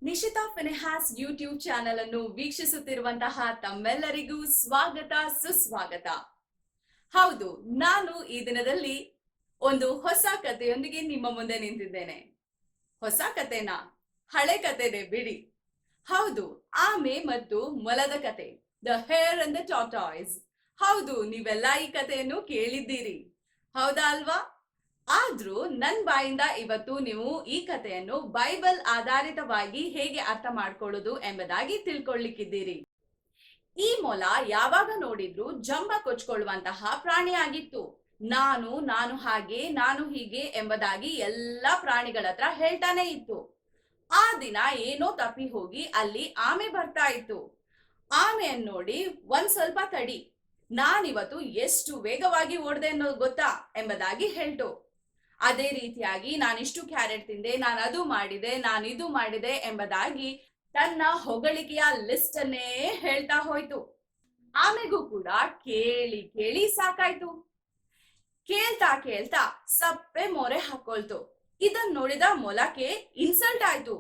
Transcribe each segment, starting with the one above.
Nishita ಫಿನೆಹಾಸ್ YouTube channel ಅನ್ನು ವೀಕ್ಷಿಸುತ್ತಿರುವಂತಹ ತಮ್ಮೆಲ್ಲರಿಗೂ ಸ್ವಾಗತ ಸುಸ್ವಾಗತ. ಹೌದು, ನಾನು ಈ ದಿನದಲ್ಲಿ ಒಂದು ಹೊಸ ಕಥೆಯೊಂದಿಗೆ ನಿಮ್ಮ ಮುಂದೆ ನಿಂತಿದ್ದೇನೆ. ಹೊಸ ಕಥೆನಾ? ಹಳೆ ಕಥೆನೇ ಬಿಡಿ. ಹೌದು, ಆಮೆ ಮತ್ತು ಮೊಲದ ಕತೆ, the hair and the tortoise. ಹೌದು, ನೀವೆಲ್ಲ ಈ ಕಥೆಯನ್ನು ಕೇಳಿದ್ದೀರಿ, ಹೌದಾ ಅಲ್ವಾ? ಆದ್ರೂ ನನ್ ಬಾಯಿಂದ ಇವತ್ತು ನೀವು ಈ ಕಥೆಯನ್ನು ಬೈಬಲ್ ಆಧಾರಿತವಾಗಿ ಹೇಗೆ ಅರ್ಥ ಮಾಡ್ಕೊಳ್ಳೋದು ಎಂಬುದಾಗಿ ತಿಳ್ಕೊಳ್ಳಿಕ್ಕಿದ್ದೀರಿ. ಈ ಮೊಲ ಯಾವಾಗ ನೋಡಿದ್ರು ಜಂಬ ಕೊಚ್ಕೊಳ್ಳುವಂತಹ ಪ್ರಾಣಿಯಾಗಿತ್ತು. ನಾನು ನಾನು ಹಾಗೆ, ನಾನು ಹೀಗೆ ಎಂಬುದಾಗಿ ಎಲ್ಲಾ ಪ್ರಾಣಿಗಳ ಹತ್ರ ಹೇಳ್ತಾನೆ ಇತ್ತು. ಆ ದಿನ ಏನೋ ತಪ್ಪಿ ಹೋಗಿ ಅಲ್ಲಿ ಆಮೆ ಬರ್ತಾ ಇತ್ತು. ಆಮೆಯನ್ನು ನೋಡಿ, ಒಂದ್ ಸ್ವಲ್ಪ ತಡಿ, ನಾನಿವತ್ತು ಎಷ್ಟು ವೇಗವಾಗಿ ಓಡ್ದೆ ಅನ್ನೋದು ಗೊತ್ತಾ ಎಂಬುದಾಗಿ ಹೇಳ್ತು. ಅದೇ ರೀತಿಯಾಗಿ ನಾನಿಷ್ಟು ಕ್ಯಾರೆಟ್ ತಿಂದೆ, ನಾನು ಅದು ಮಾಡಿದೆ, ನಾನು ಇದು ಮಾಡಿದೆ ಎಂಬುದಾಗಿ ತನ್ನ ಹೊಗಳಿಕೆಯ ಲಿಸ್ಟ್ ಅನ್ನೇ ಹೇಳ್ತಾ ಹೋಯ್ತು. ಆಮೆಗೂ ಕೂಡ ಕೇಳಿ ಕೇಳಿ ಸಾಕಾಯ್ತು. ಕೇಳ್ತಾ ಕೇಳ್ತಾ ಸಪ್ಪೆ ಮೊರೆ ಹಾಕೊಳ್ತು. ಇದನ್ ನೋಡಿದ ಮೊಲಕ್ಕೆ ಇನ್ಸಲ್ಟ್ ಆಯ್ತು.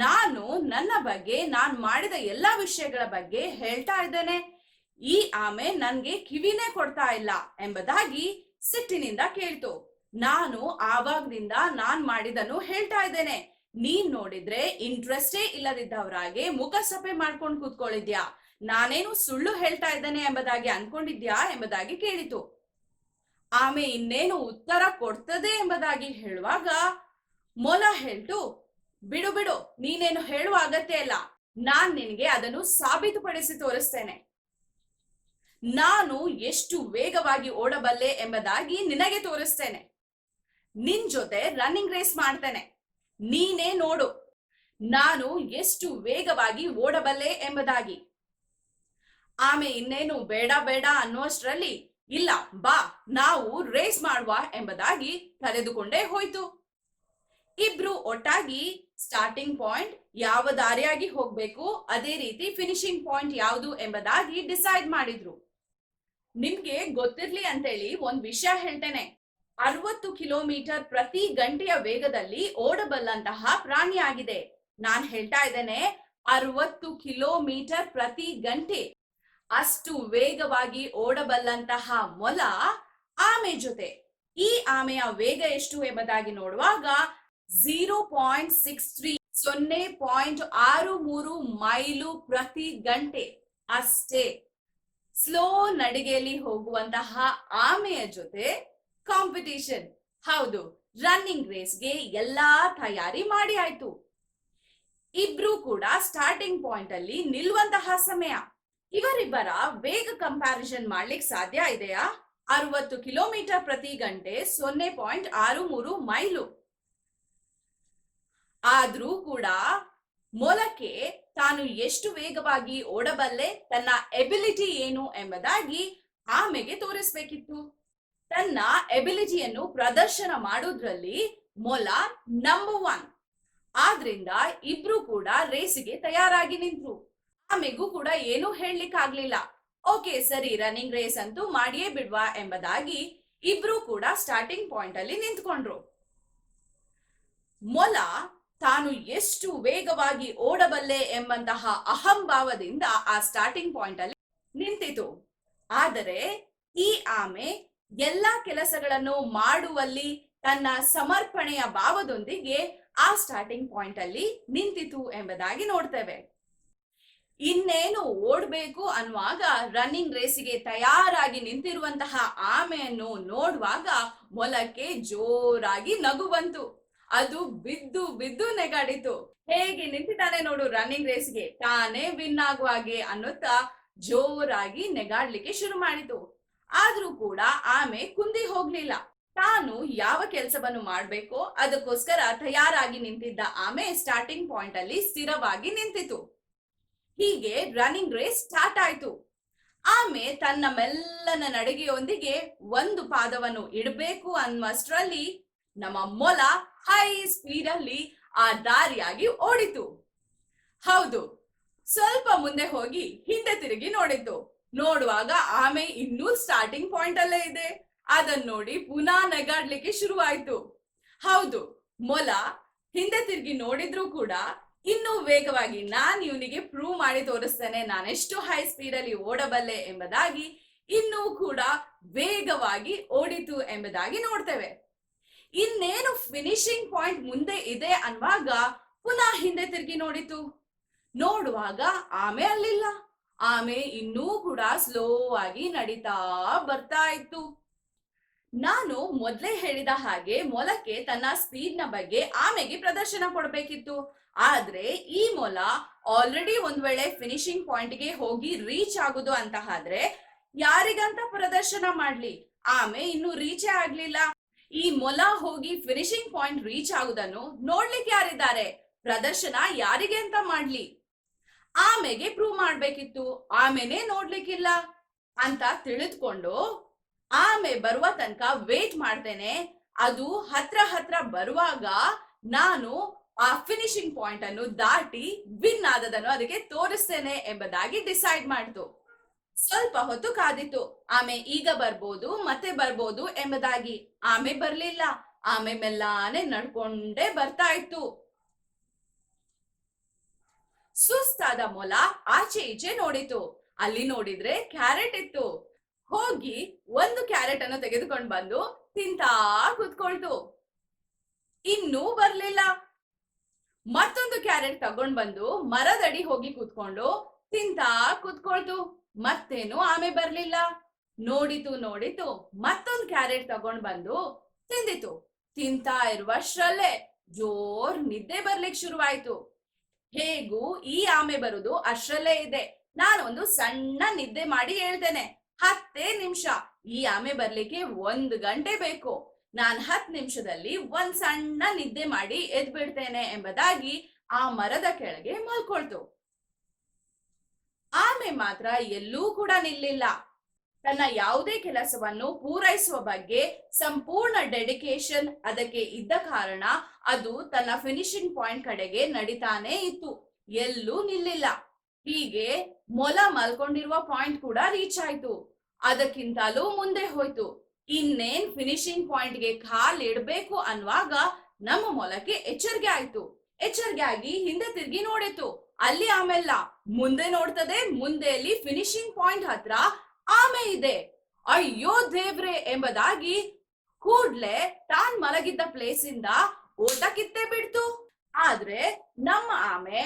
ನಾನು ನನ್ನ ಬಗ್ಗೆ, ನಾನ್ ಮಾಡಿದ ಎಲ್ಲಾ ವಿಷಯಗಳ ಬಗ್ಗೆ ಹೇಳ್ತಾ ಇದ್ದೇನೆ, ಈ ಆಮೆ ನನ್ಗೆ ಕಿವಿನೇ ಕೊಡ್ತಾ ಇಲ್ಲ ಎಂಬುದಾಗಿ ಸಿಟ್ಟಿನಿಂದ ಕೇಳ್ತು. ನಾನು ಆವಾಗ್ನಿಂದ ನಾನ್ ಮಾಡಿದನು ಹೇಳ್ತಾ ಇದ್ದೇನೆ, ನೀನ್ ನೋಡಿದ್ರೆ ಇಂಟ್ರೆಸ್ಟೇ ಇಲ್ಲದಿದ್ದವರಾಗೆ ಮುಖ ಸಪ್ಪೆ ಮಾಡ್ಕೊಂಡು ಕೂತ್ಕೊಳ್ಳಿದ್ಯಾ, ನಾನೇನು ಸುಳ್ಳು ಹೇಳ್ತಾ ಇದ್ದೇನೆ ಎಂಬುದಾಗಿ ಅನ್ಕೊಂಡಿದ್ಯಾ ಎಂಬುದಾಗಿ ಕೇಳಿತು. ಆಮೆ ಇನ್ನೇನು ಉತ್ತರ ಕೊಡ್ತದೆ ಎಂಬುದಾಗಿ ಹೇಳುವಾಗ ಮೊಲ ಹೇಳ್ತು, ಬಿಡು ಬಿಡು, ನೀನೇನು ಹೇಳುವ ಅಗತ್ಯ ಇಲ್ಲ, ನಾನ್ ನಿನಗೆ ಅದನ್ನು ಸಾಬೀತುಪಡಿಸಿ ತೋರಿಸ್ತೇನೆ. ನಾನು ಎಷ್ಟು ವೇಗವಾಗಿ ಓಡಬಲ್ಲೆ ಎಂಬುದಾಗಿ ನಿನಗೆ ತೋರಿಸ್ತೇನೆ. ನಿನ್ ಜೊತೆ ರನ್ನಿಂಗ್ ರೇಸ್ ಮಾಡ್ತೇನೆ, ನೀನೇ ನೋಡು ನಾನು ಎಷ್ಟು ವೇಗವಾಗಿ ಓಡಬಲ್ಲೆ ಎಂಬುದಾಗಿ. ಆಮೆ ಇನ್ನೇನು ಬೇಡ ಬೇಡ ಅನ್ನುವಷ್ಟರಲ್ಲಿ, ಇಲ್ಲ ಬಾ ನಾವು ರೇಸ್ ಮಾಡುವ ಎಂಬುದಾಗಿ ಕರೆದುಕೊಂಡೇ ಹೋಯ್ತು. ಇಬ್ರು ಒಟ್ಟಾಗಿ ಸ್ಟಾರ್ಟಿಂಗ್ ಪಾಯಿಂಟ್ ಯಾವ ದಾರಿಯಾಗಿ ಹೋಗ್ಬೇಕು, ಅದೇ ರೀತಿ ಫಿನಿಶಿಂಗ್ ಪಾಯಿಂಟ್ ಯಾವುದು ಎಂಬುದಾಗಿ ಡಿಸೈಡ್ ಮಾಡಿದ್ರು. ನಿಮ್ಗೆ ಗೊತ್ತಿರ್ಲಿ ಅಂತೇಳಿ ಒಂದ್ ವಿಷಯ ಹೇಳ್ತೇನೆ. 60 ಕಿಲೋಮೀಟರ್ ಪ್ರತಿ ಗಂಟೆಯ ವೇಗದಲ್ಲಿ ಓಡಬಲ್ಲಂತಹ ಪ್ರಾಣಿಯಾಗಿದೆ. ನಾನ್ ಹೇಳ್ತಾ ಇದ್ದೇನೆ, 60 ಕಿಲೋಮೀಟರ್ ಪ್ರತಿ ಗಂಟೆ ಅಷ್ಟು ವೇಗವಾಗಿ ಓಡಬಲ್ಲಂತಹ ಮೊಲ ಆಮೆ ಜೊತೆ. ಈ ಆಮೆಯ ವೇಗ ಎಷ್ಟು ಎಂಬುದಾಗಿ ನೋಡುವಾಗ 0.63 0.63 ಮೈಲು ಪ್ರತಿ ಗಂಟೆ ಅಷ್ಟೇ. ಸ್ಲೋ ನಡಿಗೆಯಲ್ಲಿ ಹೋಗುವಂತಹ ಆಮೆಯ ಜೊತೆ ಕಾಂಪಿಟಿಷನ್. ಹೌದು, ರನ್ನಿಂಗ್ ರೇಸ್ಗೆ ಎಲ್ಲಾ ತಯಾರಿ ಮಾಡಿ ಆಯ್ತು. ಇಬ್ರು ಕೂಡ ಸ್ಟಾರ್ಟಿಂಗ್ ಪಾಯಿಂಟ್ ಅಲ್ಲಿ ನಿಲ್ಲುವಂತಹ ಸಮಯ. ಇವರಿಬ್ಬರ ವೇಗ ಕಂಪ್ಯಾರಿಸನ್ ಮಾಡ್ಲಿಕ್ಕೆ ಸಾಧ್ಯ ಇದೆಯಾ? 60 ಕಿಲೋಮೀಟರ್ ಪ್ರತಿ ಗಂಟೆ 0.63 ಮೈಲು. ಆದ್ರೂ ಕೂಡ ಮೊಲಕ್ಕೆ ತಾನು ಎಷ್ಟು ವೇಗವಾಗಿ ಓಡಬಲ್ಲೆ, ತನ್ನ ಎಬಿಲಿಟಿ ಏನು ಎಂಬುದಾಗಿ ಆಮೆಗೆ ತೋರಿಸ್ಬೇಕಿತ್ತು. ತನ್ನ ಎಬಿಲಿಟಿಯನ್ನು ಪ್ರದರ್ಶನ ಮಾಡುವುದರಲ್ಲಿ ಮೊಲ ನಂಬರ್ 1. ಆದ್ರಿಂದ ಇಬ್ರು ಕೂಡ ರೇಸಿಗೆ ತಯಾರಾಗಿ ನಿಂತ್ರು. ಆಮೆಗೂ ಕೂಡ ಏನು ಹೇಳಲಿಕ್ಕಾಗ್ಲಿಲ್ಲ. ಓಕೆ ಸರಿ, ರನ್ನಿಂಗ್ ರೇಸ್ ಅಂತೂ ಮಾಡಿಯೇ ಬಿಡ್ವಾ ಎಂಬುದಾಗಿ ಇಬ್ರು ಕೂಡ ಸ್ಟಾರ್ಟಿಂಗ್ ಪಾಯಿಂಟ್ ಅಲ್ಲಿ ನಿಂತ್ಕೊಂಡ್ರು. ಮೊಲ ತಾನು ಎಷ್ಟು ವೇಗವಾಗಿ ಓಡಬಲ್ಲೆ ಎಂಬಂತಹ ಅಹಂಭಾವದಿಂದ ಆ ಸ್ಟಾರ್ಟಿಂಗ್ ಪಾಯಿಂಟ್ ಅಲ್ಲಿ ನಿಂತಿತು. ಆದರೆ ಈ ಆಮೆ ಎಲ್ಲಾ ಕೆಲಸಗಳನ್ನು ಮಾಡುವಲ್ಲಿ ತನ್ನ ಸಮರ್ಪಣೆಯ ಭಾವದೊಂದಿಗೆ ಆ ಸ್ಟಾರ್ಟಿಂಗ್ ಪಾಯಿಂಟ್ ಅಲ್ಲಿ ನಿಂತಿತು ಎಂಬುದಾಗಿ ನೋಡ್ತೇವೆ. ಇನ್ನೇನು ಓಡ್ಬೇಕು ಅನ್ನುವಾಗ ರನ್ನಿಂಗ್ ರೇಸಿಗೆ ತಯಾರಾಗಿ ನಿಂತಿರುವಂತಹ ಆಮೆಯನ್ನು ನೋಡುವಾಗ ಮೊಲಕ್ಕೆ ಜೋರಾಗಿ ನಗು ಬಂತು. ಅದು ಬಿದ್ದು ಬಿದ್ದು ನೆಗಾಡಿತು. ಹೇಗೆ ನಿಂತಿದ್ದಾನೆ ನೋಡು ರನ್ನಿಂಗ್ ರೇಸ್ಗೆ, ತಾನೇ ವಿನ್ ಆಗುವ ಹಾಗೆ ಅನ್ನುತ್ತಾ ಜೋರಾಗಿ ನೆಗಾಡ್ಲಿಕ್ಕೆ ಶುರು ಮಾಡಿತು. ಆದ್ರೂ ಕೂಡ ಆಮೆ ಕುಂದಿ ಹೋಗ್ಲಿಲ್ಲ. ತಾನು ಯಾವ ಕೆಲಸವನ್ನು ಮಾಡ್ಬೇಕೋ ಅದಕ್ಕೋಸ್ಕರ ತಯಾರಾಗಿ ನಿಂತಿದ್ದ ಆಮೆ ಸ್ಟಾರ್ಟಿಂಗ್ ಪಾಯಿಂಟ್ ಅಲ್ಲಿ ಸ್ಥಿರವಾಗಿ ನಿಂತಿತು. ಹೀಗೆ ರನ್ನಿಂಗ್ ರೇಸ್ ಸ್ಟಾರ್ಟ್ ಆಯ್ತು. ಆಮೆ ತನ್ನ ಮೆಲ್ಲನ ನಡಿಗೆಯೊಂದಿಗೆ ಒಂದು ಪಾದವನ್ನು ಇಡಬೇಕು ಅನ್ನುವಷ್ಟರಲ್ಲಿ ನಮ್ಮ ಮೊಲ ಹೈ ಸ್ಪೀಡ್ ಅಲ್ಲಿ ಆ ದಾರಿಯಾಗಿ ಓಡಿತು. ಹೌದು, ಸ್ವಲ್ಪ ಮುಂದೆ ಹೋಗಿ ಹಿಂದೆ ತಿರುಗಿ ನೋಡಿತು. ನೋಡುವಾಗ ಆಮೆ ಇನ್ನೂ ಸ್ಟಾರ್ಟಿಂಗ್ ಪಾಯಿಂಟ್ ಅಲ್ಲೇ ಇದೆ. ಅದನ್ನ ನೋಡಿ ಪುನಃ ನೆಗಾಡ್ಲಿಕ್ಕೆ ಶುರುವಾಯ್ತು. ಹೌದು, ಮೊಲ ಹಿಂದೆ ತಿರುಗಿ ನೋಡಿದ್ರು ಕೂಡ ಇನ್ನು ವೇಗವಾಗಿ ನಾನು ಇವನಿಗೆ ಪ್ರೂವ್ ಮಾಡಿ ತೋರಿಸ್ತೇನೆ ನಾನೆಷ್ಟು ಹೈ ಸ್ಪೀಡ್ ಅಲ್ಲಿ ಓಡಬಲ್ಲೆ ಎಂಬುದಾಗಿ ಇನ್ನೂ ಕೂಡ ವೇಗವಾಗಿ ಓಡಿತು ಎಂಬುದಾಗಿ ನೋಡ್ತೇವೆ. ಇನ್ನೇನು ಫಿನಿಶಿಂಗ್ ಪಾಯಿಂಟ್ ಮುಂದೆ ಇದೆ ಅನ್ನುವಾಗ ಪುನಃ ಹಿಂದೆ ತಿರುಗಿ ನೋಡಿತು. ನೋಡುವಾಗ ಆಮೆ ಅಲ್ಲಿಲ್ಲ. ಆಮೆ ಇನ್ನೂ ಕೂಡ ಸ್ಲೋ ಆಗಿ ನಡೀತಾ ಬರ್ತಾ ಇತ್ತು. ನಾನು ಮೊದಲೇ ಹೇಳಿದ ಹಾಗೆ ಮೊಲಕ್ಕೆ ತನ್ನ ಸ್ಪೀಡ್ ನ ಬಗ್ಗೆ ಆಮೆಗೆ ಪ್ರದರ್ಶನ ಕೊಡ್ಬೇಕಿತ್ತು. ಆದ್ರೆ ಈ ಮೊಲ ಆಲ್ರೆಡಿ ಒಂದ್ ವೇಳೆ ಫಿನಿಶಿಂಗ್ ಪಾಯಿಂಟ್ ಗೆ ಹೋಗಿ ರೀಚ್ ಆಗುದು ಅಂತ ಆದ್ರೆ ಯಾರಿಗಂತ ಪ್ರದರ್ಶನ ಮಾಡ್ಲಿ? ಆಮೆ ಇನ್ನು ರೀಚೇ ಆಗ್ಲಿಲ್ಲ. ಈ ಮೊಲ ಹೋಗಿ ಫಿನಿಶಿಂಗ್ ಪಾಯಿಂಟ್ ರೀಚ್ ಆಗುದನ್ನು ನೋಡ್ಲಿಕ್ಕೆ ಯಾರಿದ್ದಾರೆ? ಪ್ರದರ್ಶನ ಯಾರಿಗೆ ಅಂತ ಮಾಡ್ಲಿ? ಆಮೆಗೆ ಪ್ರೂವ್ ಮಾಡ್ಬೇಕಿತ್ತು. ಆಮೆನೆ ನೋಡ್ಲಿಕ್ಕಿಲ್ಲ ಅಂತ ತಿಳಿದುಕೊಂಡು ಆಮೆ ಬರುವ ತನಕ ವೇಟ್ ಮಾಡ್ತೇನೆ. ಅದು ಹತ್ರ ಬರುವಾಗ ನಾನು ಆ ಫಿನಿಶಿಂಗ್ ಪಾಯಿಂಟ್ ಅನ್ನು ದಾಟಿ ವಿನ್ ಆದದನ್ನು ಅದಕ್ಕೆ ತೋರಿಸ್ತೇನೆ ಎಂಬುದಾಗಿ ಡಿಸೈಡ್ ಮಾಡ್ತು. ಸ್ವಲ್ಪ ಹೊತ್ತು ಕಾದಿತ್ತು. ಆಮೆ ಈಗ ಬರ್ಬೋದು ಮತ್ತೆ ಬರ್ಬೋದು ಎಂಬುದಾಗಿ. ಆಮೆ ಬರ್ಲಿಲ್ಲ. ಆಮೆ ಮೆಲ್ಲಾನೆ ನಡ್ಕೊಂಡೇ ಬರ್ತಾ ಇತ್ತು. ಸುಸ್ತಾದ ಮೊಲ ಆಚೆ ಈಚೆ ನೋಡಿತು. ಅಲ್ಲಿ ನೋಡಿದ್ರೆ ಕ್ಯಾರೆಟ್ ಇತ್ತು. ಹೋಗಿ ಒಂದು ಕ್ಯಾರೆಟ್ ಅನ್ನು ತೆಗೆದುಕೊಂಡು ಬಂದು ತಿಂತಾ ಕೂತ್ಕೊಳ್ತು. ಇನ್ನೂ ಬರ್ಲಿಲ್ಲ. ಮತ್ತೊಂದು ಕ್ಯಾರೆಟ್ ತಗೊಂಡ್ ಬಂದು ಮರದಡಿ ಹೋಗಿ ಕೂತ್ಕೊಂಡು ತಿಂತಾ ಕೂತ್ಕೊಳ್ತು. ಮತ್ತೇನು ಆಮೆ ಬರ್ಲಿಲ್ಲ. ನೋಡಿತು ಮತ್ತೊಂದು ಕ್ಯಾರೆಟ್ ತಗೊಂಡ್ ಬಂದು ತಿಂದಿತು. ತಿಂತಾ ಇರುವಷ್ಟರಲ್ಲೇ ಜೋರ್ ನಿದ್ದೆ ಬರ್ಲಿಕ್ಕೆ ಶುರುವಾಯ್ತು. ಹೇಗೂ ಈ ಆಮೆ ಬರುದು ಅಷ್ಟ್ರಲ್ಲೇ ಇದೆ. ನಾನೊಂದು ಸಣ್ಣ ನಿದ್ದೆ ಮಾಡಿ ಹೇಳ್ತೇನೆ. 10 ನಿಮಿಷ. ಈ ಆಮೆ ಬರ್ಲಿಕ್ಕೆ 1 ಗಂಟೆ ಬೇಕು. ನಾನ್ 10 ನಿಮಿಷದಲ್ಲಿ ಒಂದ್ ಸಣ್ಣ ನಿದ್ದೆ ಮಾಡಿ ಎದ್ಬಿಡ್ತೇನೆ ಎಂಬುದಾಗಿ ಆ ಮರದ ಕೆಳಗೆ ಮಲ್ಕೊಳ್ತು. ಆಮೆ ಮಾತ್ರ ಎಲ್ಲೂ ಕೂಡ ನಿಲ್ಲಿಲ್ಲ. ತನ್ನ ಯಾವುದೇ ಕೆಲಸವನ್ನು ಪೂರೈಸುವ ಬಗ್ಗೆ ಸಂಪೂರ್ಣ ಡೆಡಿಕೇಶನ್ ಅದಕ್ಕೆ ಇದ್ದ ಕಾರಣ ಅದು ತನ್ನ ಫಿನಿಶಿಂಗ್ ಪಾಯಿಂಟ್ ಕಡೆಗೆ ನಡೀತಾನೆ ಇತ್ತು. ಎಲ್ಲೂ ನಿಲ್ಲಿಲ್ಲ. ಹೀಗೆ ಮೊಲ ಮಲ್ಕೊಂಡಿರುವ ಪಾಯಿಂಟ್ ಕೂಡ ರೀಚ್ ಆಯ್ತು. ಅದಕ್ಕಿಂತಲೂ ಮುಂದೆ ಹೋಯ್ತು. ಇನ್ನೇನ್ ಫಿನಿಶಿಂಗ್ ಪಾಯಿಂಟ್ ಗೆ ಕಾಲಿಡ್ಬೇಕು ಅನ್ನುವಾಗ ನಮ್ಮ ಮೊಲಕ್ಕೆ ಎಚ್ಚರಿಕೆ ಆಯ್ತು. ಎಚ್ಚರಿಕೆ ಆಗಿ ಹಿಂದೆ ತಿರುಗಿ ನೋಡಿತು. ಅಲ್ಲಿ ಆಮೆಲ್ಲ. ಮುಂದೆ ನೋಡ್ತದೆ. ಮುಂದೆಯಲ್ಲಿ ಫಿನಿಶಿಂಗ್ ಪಾಯಿಂಟ್ ಹತ್ರ ಆಮೆ ಇದೆ. ಅಯ್ಯೋ ದೇವ್ರೆ ಎಂಬುದಾಗಿ ಕೂಡ್ಲೆ ತಾನ್ ಮಲಗಿದ್ದ ಪ್ಲೇಸ್ ಇಂದ ಓಟ ಕಿತ್ತೆ ಬಿಡ್ತು. ಆದ್ರೆ ನಮ್ಮ ಆಮೆ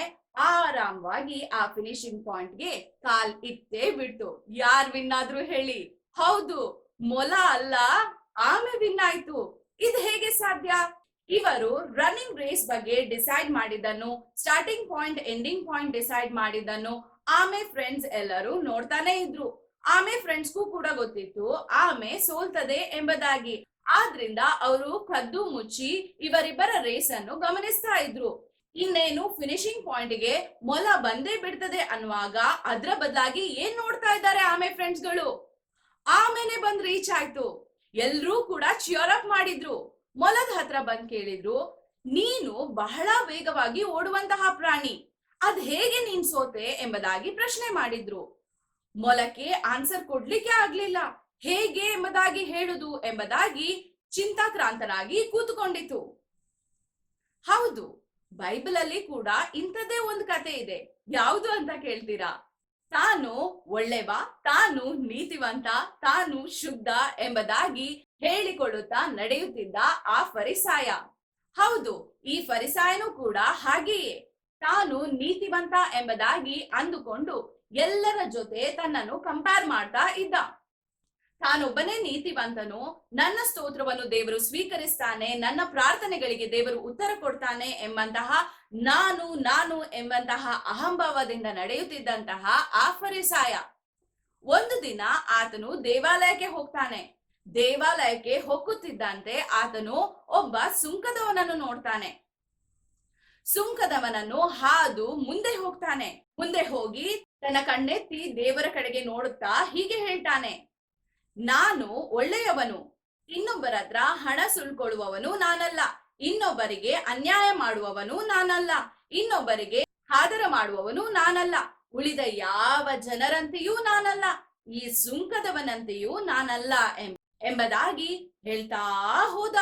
ಆರಾಮವಾಗಿ ಆ ಫಿನಿಶಿಂಗ್ ಪಾಯಿಂಟ್ ಗೆ ಕಾಲ್ ಇತ್ತೇ ಬಿಡ್ತು. ಯಾರ್ ವಿನ್ ಆದ್ರು ಹೇಳಿ? ಹೌದು, ಮೊಲ ಅಲ್ಲ, ಆಮೆ ವಿನ್ ಆಯ್ತು. ಇದು ಹೇಗೆ ಸಾಧ್ಯ? ಇವರು ರನ್ನಿಂಗ್ ರೇಸ್ ಬಗ್ಗೆ ಡಿಸೈಡ್ ಮಾಡಿದ್ದನ್ನು, starting point ending point decide ಮಾಡಿದ್ದನ್ನು ಆಮೆ ಫ್ರೆಂಡ್ಸ್ ಎಲ್ಲರೂ ನೋಡ್ತಾನೆ ಇದ್ರು. ಆಮೆ ಫ್ರೆಂಡ್ಸ್ಗೂ ಕೂಡ ಗೊತ್ತಿತ್ತು ಆಮೆ ಸೋಲ್ತದೆ ಎಂಬುದಾಗಿ. ಆದ್ರಿಂದ ಅವರು ಕದ್ದು ಮುಚ್ಚಿ ಇವರಿಬ್ಬರ ರೇಸ್ ಅನ್ನು ಗಮನಿಸ್ತಾ ಇದ್ರು. ಇನ್ನೇನು ಫಿನಿಶಿಂಗ್ ಪಾಯಿಂಟ್ ಗೆ ಮೊಲ ಬಂದೇ ಬಿಡ್ತದೆ ಅನ್ನುವಾಗ ಅದ್ರ ಬದಲಾಗಿ ಏನ್ ನೋಡ್ತಾ ಇದ್ದಾರೆ ಆಮೆ ಫ್ರೆಂಡ್ಸ್ ಗಳು? ಆಮೆನೆ ಬಂದ್ ರೀಚ್ ಆಯ್ತು. ಎಲ್ರೂ ಕೂಡ ಚಿಯರ್ ಅಪ್ ಮಾಡಿದ್ರು. ಮೊಲದ ಹತ್ರ ಬಂದ್ ಕೇಳಿದ್ರು, ನೀನು ಬಹಳ ವೇಗವಾಗಿ ಓಡುವಂತಹ ಪ್ರಾಣಿ, ಅದ್ ಹೇಗೆ ನೀನ್ ಸೋತೆ ಎಂಬುದಾಗಿ ಪ್ರಶ್ನೆ ಮಾಡಿದ್ರು. ಮೊಲಕ್ಕೆ ಆನ್ಸರ್ ಕೊಡ್ಲಿಕ್ಕೆ ಆಗ್ಲಿಲ್ಲ. ಹೇಗೆ ಎಂಬುದಾಗಿ ಹೇಳುದು ಎಂಬುದಾಗಿ ಚಿಂತಾಕ್ರಾಂತನಾಗಿ ಕೂತ್ಕೊಂಡಿತು. ಹೌದು, ಬೈಬಲ್ ಅಲ್ಲಿ ಕೂಡ ಇಂಥದ್ದೇ ಒಂದು ಕತೆ ಇದೆ. ಯಾವುದು ಅಂತ ಕೇಳ್ತೀರಾ? ತಾನು ಒಳ್ಳೆವ, ತಾನು ನೀತಿವಂತ, ತಾನು ಶುದ್ಧ ಎಂಬುದಾಗಿ ಹೇಳಿಕೊಳ್ಳುತ್ತಾ ನಡೆಯುತ್ತಿದ್ದ ಆ ಫರಿಸಾಯ. ಹೌದು, ಈ ಫರಿಸಾಯನು ಕೂಡ ಹಾಗೆಯೇ ತಾನು ನೀತಿವಂತ ಎಂಬುದಾಗಿ ಅಂದುಕೊಂಡು ಎಲ್ಲರ ಜೊತೆ ತನ್ನನ್ನು ಕಂಪೇರ್ ಮಾಡ್ತಾ ಇದ್ದ. ತಾನೊಬ್ಬನೇ ನೀತಿವಂತನು, ನನ್ನ ಸ್ತೋತ್ರವನ್ನು ದೇವರು ಸ್ವೀಕರಿಸ್ತಾನೆ, ನನ್ನ ಪ್ರಾರ್ಥನೆಗಳಿಗೆ ದೇವರು ಉತ್ತರ ಕೊಡ್ತಾನೆ ಎಂಬಂತಹ ನಾನು ಎಂಬಂತಹ ಅಹಂಭಾವದಿಂದ ನಡೆಯುತ್ತಿದ್ದಂತಹ ಆ ಫರಿಸಾಯ ಒಂದು ದಿನ ಆತನು ದೇವಾಲಯಕ್ಕೆ ಹೋಗ್ತಾನೆ. ದೇವಾಲಯಕ್ಕೆ ಹೋಗುತ್ತಿದ್ದಂತೆ ಆತನು ಒಬ್ಬ ಸುಂಕದವನನ್ನು ನೋಡ್ತಾನೆ. ಸುಂಕದವನನ್ನು ಹಾದು ಮುಂದೆ ಹೋಗ್ತಾನೆ. ಮುಂದೆ ಹೋಗಿ ತನ್ನ ಕಣ್ಣೆತ್ತಿ ದೇವರ ಕಡೆಗೆ ನೋಡುತ್ತಾ ಹೀಗೆ ಹೇಳ್ತಾನೆ, ನಾನು ಒಳ್ಳೆಯವನು, ಇನ್ನೊಬ್ಬರ ಹತ್ರ ಹಣ ಸುಳ್ಕೊಳ್ಳುವವನು ನಾನಲ್ಲ, ಇನ್ನೊಬ್ಬರಿಗೆ ಅನ್ಯಾಯ ಮಾಡುವವನು ನಾನಲ್ಲ, ಇನ್ನೊಬ್ಬರಿಗೆ ಆದರ ಮಾಡುವವನು ನಾನಲ್ಲ, ಉಳಿದ ಯಾವ ಜನರಂತೆಯೂ ನಾನಲ್ಲ, ಈ ಸುಂಕದವನಂತೆಯೂ ನಾನಲ್ಲ ಎಂಬುದಾಗಿ ಹೇಳ್ತಾ ಹೋದ.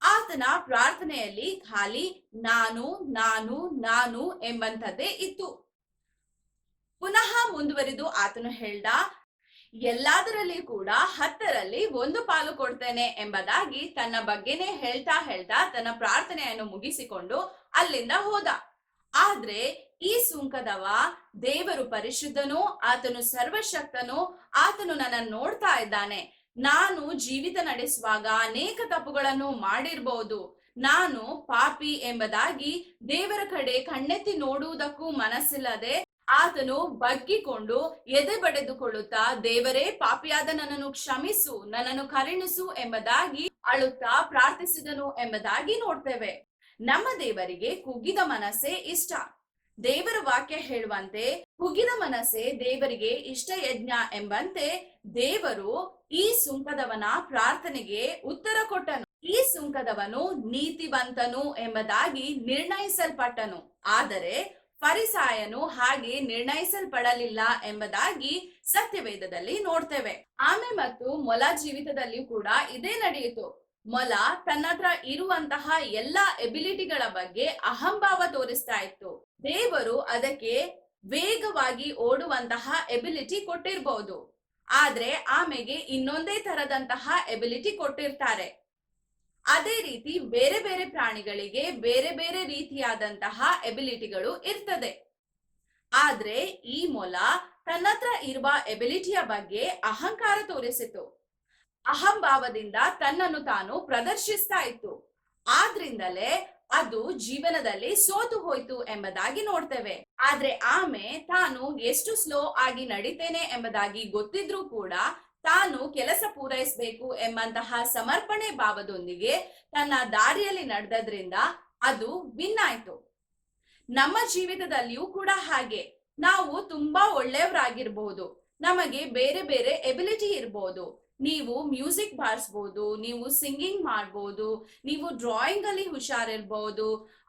ಆತನ ಪ್ರಾರ್ಥನೆಯಲ್ಲಿ ಖಾಲಿ ನಾನು ನಾನು ನಾನು ಎಂಬಂಥದ್ದೇ ಇತ್ತು. ಪುನಃ ಮುಂದುವರಿದು ಆತನು ಹೇಳ್ದ, ಎಲ್ಲದರಲ್ಲಿ ಕೂಡ 10ರಲ್ಲಿ 1 ಪಾಲು ಕೊಡ್ತೇನೆ ಎಂಬುದಾಗಿ ತನ್ನ ಬಗ್ಗೆನೇ ಹೇಳ್ತಾ ಹೇಳ್ತಾ ತನ್ನ ಪ್ರಾರ್ಥನೆಯನ್ನು ಮುಗಿಸಿಕೊಂಡು ಅಲ್ಲಿಂದ ಹೋದ. ಆದ್ರೆ ಈ ಸುಂಕದವ, ದೇವರು ಪರಿಶುದ್ಧನು, ಆತನು ಸರ್ವಶಕ್ತನು, ಆತನು ನನ್ನನ್ನು ನೋಡ್ತಾ ಇದ್ದಾನೆ, ನಾನು ಜೀವಿತ ನಡೆಸುವಾಗ ಅನೇಕ ತಪ್ಪುಗಳನ್ನು ಮಾಡಿರ್ಬಹುದು, ನಾನು ಪಾಪಿ ಎಂಬುದಾಗಿ ದೇವರ ಕಡೆ ಕಣ್ಣೆತ್ತಿ ನೋಡುವುದಕ್ಕೂ ಮನಸ್ಸಿಲ್ಲದೆ ಆತನು ಬಗ್ಗಿಕೊಂಡು ಎದೆ ಬಡೆದುಕೊಳ್ಳುತ್ತಾ, ದೇವರೇ, ಪಾಪಿಯಾದ ನನ್ನನ್ನು ಕ್ಷಮಿಸು, ನನ್ನನ್ನು ಕರುಣಿಸು ಎಂಬುದಾಗಿ ಅಳುತ್ತಾ ಪ್ರಾರ್ಥಿಸಿದನು ಎಂಬುದಾಗಿ ನೋಡ್ತೇವೆ. ನಮ್ಮ ದೇವರಿಗೆ ಕುಗ್ಗಿದ ಮನಸ್ಸೇ ಇಷ್ಟ. ದೇವರ ವಾಕ್ಯ ಹೇಳುವಂತೆ ಕುಗ್ಗಿದ ಮನಸ್ಸೇ ದೇವರಿಗೆ ಇಷ್ಟ ಯಜ್ಞ ಎಂಬಂತೆ ದೇವರು ಈ ಸುಂಕದವನ ಪ್ರಾರ್ಥನೆಗೆ ಉತ್ತರ ಕೊಟ್ಟನು. ಈ ಸುಂಕದವನು ನೀತಿವಂತನು ಎಂಬುದಾಗಿ ನಿರ್ಣಯಿಸಲ್ಪಟ್ಟನು. ಆದರೆ ಫರಿಸಾಯನು ಹಾಗೆ ನಿರ್ಣಯಿಸಲ್ಪಡಲಿಲ್ಲ ಎಂಬುದಾಗಿ ಸತ್ಯವೇದದಲ್ಲಿ ನೋಡ್ತೇವೆ. ಆಮೆ ಮತ್ತು ಮೊಲ ಜೀವಿತದಲ್ಲಿಯೂ ಕೂಡ ಇದೇ ನಡೆಯಿತು. ಮೊಲ ತನ್ನ ಹತ್ರ ಇರುವಂತಹ ಎಲ್ಲಾ ಎಬಿಲಿಟಿಗಳ ಬಗ್ಗೆ ಅಹಂಭಾವ ತೋರಿಸ್ತಾ ಇತ್ತು. ದೇವರು ಅದಕ್ಕೆ ವೇಗವಾಗಿ ಓಡುವಂತಹ ಎಬಿಲಿಟಿ ಕೊಟ್ಟಿರ್ಬಹುದು, ಆದ್ರೆ ಆಮೆಗೆ ಇನ್ನೊಂದೇ ತರದಂತಹ ಎಬಿಲಿಟಿ ಕೊಟ್ಟಿರ್ತಾರೆ. ಅದೇ ರೀತಿ ಬೇರೆ ಬೇರೆ ಪ್ರಾಣಿಗಳಿಗೆ ಬೇರೆ ಬೇರೆ ರೀತಿಯಾದಂತಹ ಎಬಿಲಿಟಿಗಳು ಇರ್ತದೆ. ಆದ್ರೆ ಈ ಮೊಲ ತನ್ನ ಹತ್ರ ಇರುವ ಎಬಿಲಿಟಿಯ ಬಗ್ಗೆ ಅಹಂಕಾರ ತೋರಿಸಿತು. ಅಹಂಭಾವದಿಂದ ತನ್ನನ್ನು ತಾನು ಪ್ರದರ್ಶಿಸ್ತಾ ಇತ್ತು. ಆದ್ರಿಂದಲೇ ಅದು ಜೀವನದಲ್ಲಿ ಸೋತು ಹೋಯ್ತು ಎಂಬುದಾಗಿ ನೋಡ್ತೇವೆ. ಆದ್ರೆ ಆಮೆ ತಾನು ಎಷ್ಟು ಸ್ಲೋ ಆಗಿ ನಡಿತೇನೆ ಎಂಬುದಾಗಿ ಗೊತ್ತಿದ್ರೂ ಕೂಡ ತಾನು ಕೆಲಸ ಪೂರೈಸಬೇಕು ಎಂಬಂತಹ ಸಮರ್ಪಣೆ ಭಾವದೊಂದಿಗೆ ತನ್ನ ದಾರಿಯಲ್ಲಿ ನಡೆದ್ರಿಂದ ಅದು ವಿನ್ ಆಯ್ತು. ನಮ್ಮ ಜೀವಿತದಲ್ಲಿಯೂ ಕೂಡ ಹಾಗೆ ನಾವು ತುಂಬಾ ಒಳ್ಳೆಯವರಾಗಿರ್ಬಹುದು, ನಮಗೆ ಬೇರೆ ಬೇರೆ ಎಬಿಲಿಟಿ ಇರ್ಬೋದು. ನೀವು ಮ್ಯೂಸಿಕ್ ಬಾರಿಸಬಹುದು, ನೀವು ಸಿಂಗಿಂಗ್ ಮಾಡಬಹುದು, ನೀವು ಡ್ರಾಯಿಂಗ್ ಅಲ್ಲಿ ಹುಷಾರಿರ್ಬಹುದು,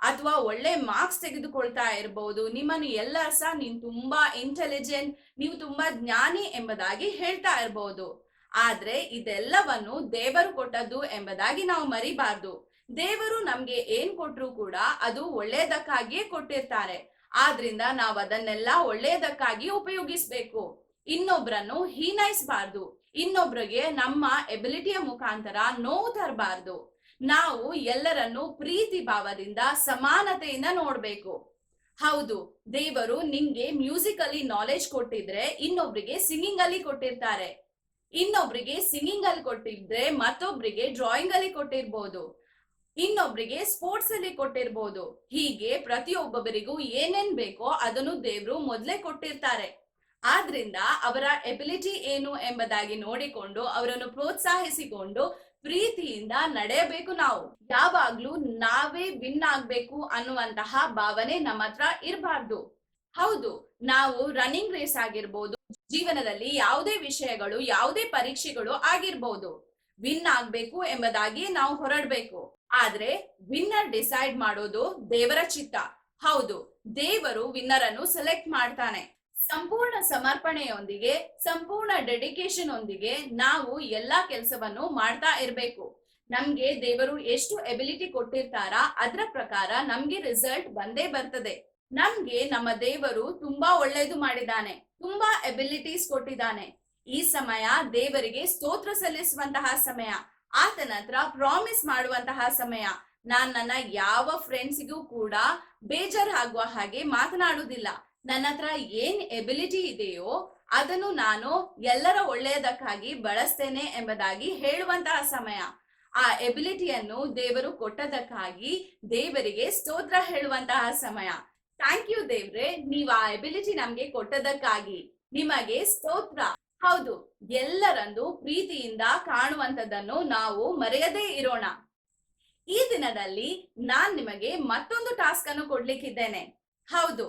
ಅಥವಾ ಒಳ್ಳೆ ಮಾರ್ಕ್ಸ್ ತೆಗೆದುಕೊಳ್ತಾ ಇರಬಹುದು. ನಿಮ್ಮನ್ನು ಎಲ್ಲರೂ ಸಹ ನೀನು ತುಂಬಾ ಇಂಟೆಲಿಜೆಂಟ್, ನೀವು ತುಂಬಾ ಜ್ಞಾನಿ ಎಂಬುದಾಗಿ ಹೇಳ್ತಾ ಇರಬಹುದು. ಆದ್ರೆ ಇದೆಲ್ಲವನ್ನು ದೇವರು ಕೊಟ್ಟದ್ದು ಎಂಬುದಾಗಿ ನಾವು ಮರಿಬಾರ್ದು. ದೇವರು ನಮ್ಗೆ ಏನ್ ಕೊಟ್ರು ಕೂಡ ಅದು ಒಳ್ಳೆಯದಕ್ಕಾಗಿಯೇ ಕೊಟ್ಟಿರ್ತಾರೆ. ಆದ್ರಿಂದ ನಾವು ಅದನ್ನೆಲ್ಲ ಒಳ್ಳೆಯದಕ್ಕಾಗಿ ಉಪಯೋಗಿಸ್ಬೇಕು. ಇನ್ನೊಬ್ರನ್ನು ಹೀನೈಸಬಾರ್ದು, ಇನ್ನೊಬ್ರಿಗೆ ನಮ್ಮ ಎಬಿಲಿಟಿಯ ಮುಖಾಂತರ ನೋವು ತರಬಾರ್ದು. ನಾವು ಎಲ್ಲರನ್ನು ಪ್ರೀತಿ ಭಾವದಿಂದ ಸಮಾನತೆಯಿಂದ ನೋಡ್ಬೇಕು. ಹೌದು, ದೇವರು ನಿಂಗೆ ಮ್ಯೂಸಿಕ್ ಅಲ್ಲಿ ನಾಲೆಜ್ ಕೊಟ್ಟಿದ್ರೆ ಇನ್ನೊಬ್ರಿಗೆ ಸಿಂಗಿಂಗ್ ಅಲ್ಲಿ ಕೊಟ್ಟಿರ್ತಾರೆ, ಇನ್ನೊಬ್ರಿಗೆ ಸಿಂಗಿಂಗ್ ಅಲ್ಲಿ ಕೊಟ್ಟಿದ್ರೆ ಮತ್ತೊಬ್ರಿಗೆ ಡ್ರಾಯಿಂಗ್ ಅಲ್ಲಿ ಕೊಟ್ಟಿರ್ಬೋದು, ಇನ್ನೊಬ್ರಿಗೆ ಸ್ಪೋರ್ಟ್ಸ್ ಅಲ್ಲಿ ಕೊಟ್ಟಿರ್ಬೋದು. ಹೀಗೆ ಪ್ರತಿಯೊಬ್ಬರಿಗೂ ಏನೇನ್ ಬೇಕೋ ಅದನ್ನು ದೇವರು ಮೊದಲೇ ಕೊಟ್ಟಿರ್ತಾರೆ. ಆದ್ರಿಂದ ಅವರ ಎಬಿಲಿಟಿ ಏನು ಎಂಬುದಾಗಿ ನೋಡಿಕೊಂಡು ಅವರನ್ನು ಪ್ರೋತ್ಸಾಹಿಸಿಕೊಂಡು ಪ್ರೀತಿಯಿಂದ ನಡೆಯಬೇಕು. ನಾವು ಯಾವಾಗ್ಲೂ ನಾವೇ ವಿನ್ ಆಗ್ಬೇಕು ಅನ್ನುವಂತಹ ಭಾವನೆ ನಮ್ಮ ಹತ್ರ ಇರಬಾರ್ದು. ಹೌದು, ನಾವು ರನ್ನಿಂಗ್ ರೇಸ್ ಆಗಿರ್ಬೋದು, ಜೀವನದಲ್ಲಿ ಯಾವುದೇ ವಿಷಯಗಳು, ಯಾವುದೇ ಪರೀಕ್ಷೆಗಳು ಆಗಿರ್ಬೋದು, ವಿನ್ ಆಗ್ಬೇಕು ಎಂಬುದಾಗಿ ನಾವು ಹೊರಡ್ಬೇಕು. ಆದ್ರೆ ವಿನ್ನರ್ ಡಿಸೈಡ್ ಮಾಡೋದು ದೇವರ ಚಿತ್ತ. ಹೌದು, ದೇವರು ವಿನ್ನರ್ ಅನ್ನು ಸೆಲೆಕ್ಟ್ ಮಾಡ್ತಾನೆ. ಸಂಪೂರ್ಣ ಸಮರ್ಪಣೆಯೊಂದಿಗೆ, ಸಂಪೂರ್ಣ ಡೆಡಿಕೇಶನ್ ಒಂದಿಗೆ ನಾವು ಎಲ್ಲಾ ಕೆಲಸವನ್ನು ಮಾಡ್ತಾ ಇರ್ಬೇಕು. ನಮ್ಗೆ ದೇವರು ಎಷ್ಟು ಎಬಿಲಿಟಿ ಕೊಟ್ಟಿರ್ತಾರ ಅದ್ರ ಪ್ರಕಾರ ನಮ್ಗೆ ರಿಸಲ್ಟ್ ಬಂದೇ ಬರ್ತದೆ. ನಮ್ಗೆ ನಮ್ಮ ದೇವರು ತುಂಬಾ ಒಳ್ಳೇದು ಮಾಡಿದಾನೆ, ತುಂಬಾ ಎಬಿಲಿಟೀಸ್ ಕೊಟ್ಟಿದ್ದಾನೆ. ಈ ಸಮಯ ದೇವರಿಗೆ ಸ್ತೋತ್ರ ಸಲ್ಲಿಸುವಂತಹ ಸಮಯ, ಆತನ ಹತ್ರ ಪ್ರಾಮಿಸ್ ಮಾಡುವಂತಹ ಸಮಯ. ನನ್ನ ಯಾವ ಫ್ರೆಂಡ್ಸಿಗೂ ಕೂಡ ಬೇಜಾರಾಗುವ ಹಾಗೆ ಮಾತನಾಡುವುದಿಲ್ಲ. ನನ್ನ ಹತ್ರ ಏನ್ ಎಬಿಲಿಟಿ ಇದೆಯೋ ಅದನ್ನು ನಾನು ಎಲ್ಲರ ಒಳ್ಳೆಯದಕ್ಕಾಗಿ ಬಳಸ್ತೇನೆ ಎಂಬುದಾಗಿ ಹೇಳುವಂತಹ ಸಮಯ. ಆ ಎಬಿಲಿಟಿಯನ್ನು ದೇವರು ಕೊಟ್ಟದಕ್ಕಾಗಿ ದೇವರಿಗೆ ಸ್ತೋತ್ರ ಹೇಳುವಂತಹ ಸಮಯ. ಥ್ಯಾಂಕ್ ಯು ದೇವ್ರೆ, ನೀವು ಆ ಎಬಿಲಿಟಿ ನಮ್ಗೆ ಕೊಟ್ಟದಕ್ಕಾಗಿ ನಿಮಗೆ ಸ್ತೋತ್ರ. ಹೌದು, ಎಲ್ಲರಂದು ಪ್ರೀತಿಯಿಂದ ಕಾಣುವಂತದನ್ನು ನಾವು ಮರೆಯದೇ ಇರೋಣ. ಈ ದಿನದಲ್ಲಿ ನಾನ್ ನಿಮಗೆ ಮತ್ತೊಂದು ಟಾಸ್ಕ್ ಅನ್ನು ಕೊಡ್ಲಿಕ್ಕಿದ್ದೇನೆ. ಹೌದು,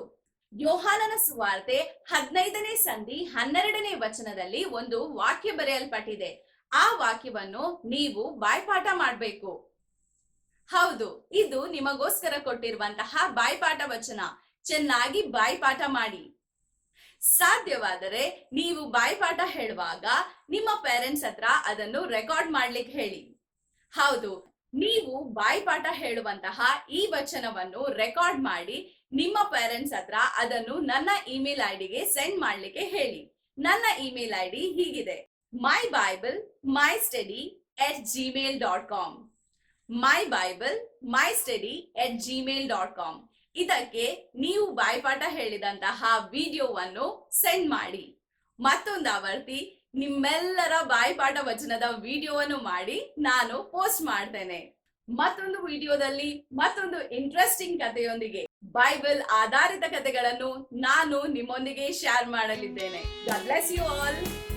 ಯೋಹಾನನ ಸುವಾರ್ತೆ 15ನೇ ಸಂಧಿ 12ನೇ ವಚನದಲ್ಲಿ ಒಂದು ವಾಕ್ಯ ಬರೆಯಲ್ಪಟ್ಟಿದೆ. ಆ ವಾಕ್ಯವನ್ನು ನೀವು ಬಾಯ್ಪಾಠ ಮಾಡ್ಬೇಕು. ಹೌದು, ಇದು ನಿಮಗೋಸ್ಕರ ಕೊಟ್ಟಿರುವಂತಹ ಬಾಯ್ಪಾಠ ವಚನ. ಚೆನ್ನಾಗಿ ಬಾಯ್ಪಾಠ ಮಾಡಿ. ಸಾಧ್ಯವಾದರೆ ನೀವು ಬಾಯ್ಪಾಠ ಹೇಳುವಾಗ ನಿಮ್ಮ ಪೇರೆಂಟ್ಸ್ ಹತ್ರ ಅದನ್ನು ರೆಕಾರ್ಡ್ ಮಾಡ್ಲಿಕ್ಕೆ ಹೇಳಿ. ಹೌದು, ನೀವು ಬಾಯ್ಪಾಠ ಹೇಳುವಂತಹ ಈ ವಚನವನ್ನು ರೆಕಾರ್ಡ್ ಮಾಡಿ ನಿಮ್ಮ ಪೇರೆಂಟ್ಸ್ ಹತ್ರ ಅದನ್ನು ನನ್ನ ಇಮೇಲ್ ಐಡಿಗೆ ಸೆಂಡ್ ಮಾಡ್ಲಿಕ್ಕೆ ಹೇಳಿ. ನನ್ನ ಇಮೇಲ್ ಐಡಿ ಹೀಗಿದೆ: mybible.mystudy@gmail.com. mybible.mystudy@gmail.com. ಇದಕ್ಕೆ ನೀವು ಬಾಯ್ಪಾಠ ಹೇಳಿದಂತಹ ವಿಡಿಯೋವನ್ನು ಸೆಂಡ್ ಮಾಡಿ. ಮತ್ತೊಂದು ಆವರ್ತಿ ನಿಮ್ಮೆಲ್ಲರ ಬಾಯ್ಪಾಠ ವಚನದ ವಿಡಿಯೋವನ್ನು ಮಾಡಿ ನಾನು ಪೋಸ್ಟ್ ಮಾಡ್ತೇನೆ. ಮತ್ತೊಂದು ವಿಡಿಯೋದಲ್ಲಿ ಮತ್ತೊಂದು ಇಂಟ್ರೆಸ್ಟಿಂಗ್ ಕಥೆಯೊಂದಿಗೆ, ಬೈಬಲ್ ಆಧಾರಿತ ಕಥೆಗಳನ್ನು ನಾನು ನಿಮ್ಮೊಂದಿಗೆ ಶೇರ್ ಮಾಡಲಿದ್ದೇನೆ. God bless you all.